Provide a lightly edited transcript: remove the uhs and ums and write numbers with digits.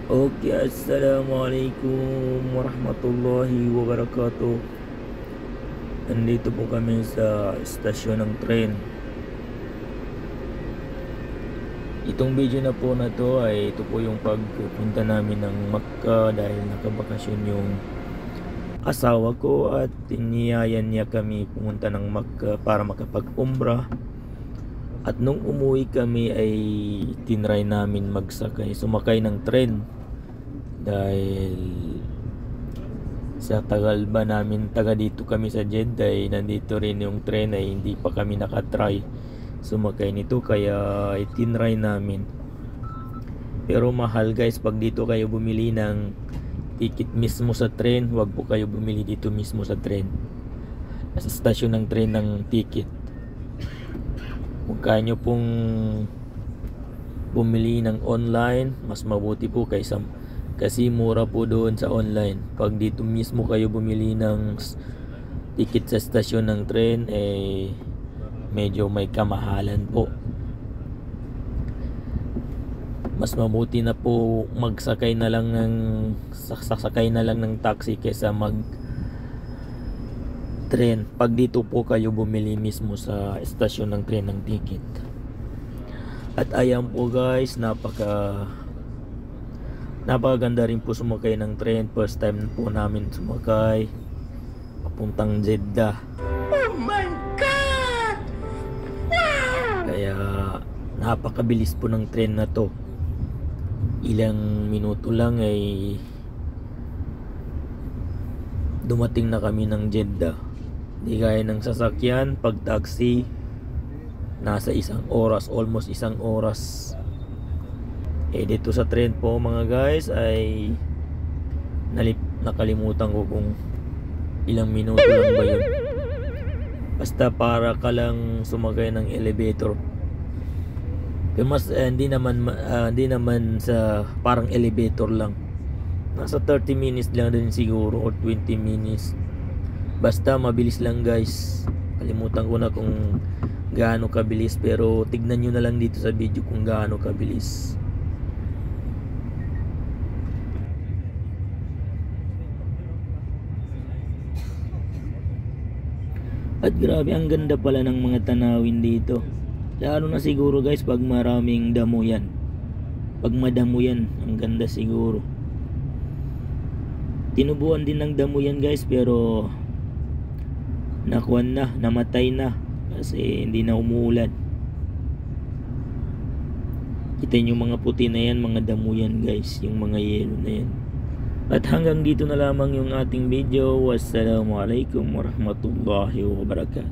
Okay, assalamualaikum warahmatullahi wabarakatuh. Nandito po kami sa istasyon ng tren. Itong video na po na to ay ito po yung pagpunta namin ng Makkah dahil nakabakasyon yung asawa ko at niyayan niya kami pumunta ng Makkah para makapag-umrah. At nung umuwi kami ay tinry namin sumakay ng tren dahil sa tagal ba namin taga dito kami sa Jeddah ay nandito rin yung tren ay hindi pa kami nakatry sumakay nito kaya itinry namin, pero mahal guys pag dito kayo bumili ng ticket mismo sa tren. Wag po kayo bumili dito mismo sa tren, sa stasyon ng tren ng ticket. Kung kaya nyo pong bumili ng online, mas mabuti po kasi mura po doon sa online. Pag dito mismo kayo bumili ng ticket sa stasyon ng tren medyo may kamahalan po. Mas mabuti na po sasakay na lang ng taxi kaysa tren pag dito po kayo bumili mismo sa estasyon ng tren ng ticket. At ayan po guys, napakaganda rin po sumakay ng tren. First time po namin sumakay papuntang Jeddah. Oh my God! Kaya napakabilis po ng tren na to. Ilang minuto lang ay dumating na kami ng Jeddah. Di gaya ng sasakyan, pag taxi nasa almost isang oras. Dito sa tren po mga guys ay nakalimutan ko kung ilang minuto lang ba yun. Basta para ka lang sumakay ng elevator. Pero hindi naman sa parang elevator lang. Nasa 30 minutes lang din siguro or 20 minutes. Basta mabilis lang guys. Kalimutan ko na kung gaano kabilis, pero tignan nyo na lang dito sa video kung gaano kabilis. At grabe, ang ganda pala ng mga tanawin dito. Lalo na siguro guys pag maraming damo yan. Pag madamo yan, ang ganda siguro. Tinubuan din ng damo yan guys, pero namatay na kasi hindi na umuulan. Kita nyo mga puti na yan, mga damo yan guys, yung mga yellow na yan. At hanggang dito na lamang yung ating video. Wassalamualaikum warahmatullahi wabarakatuh.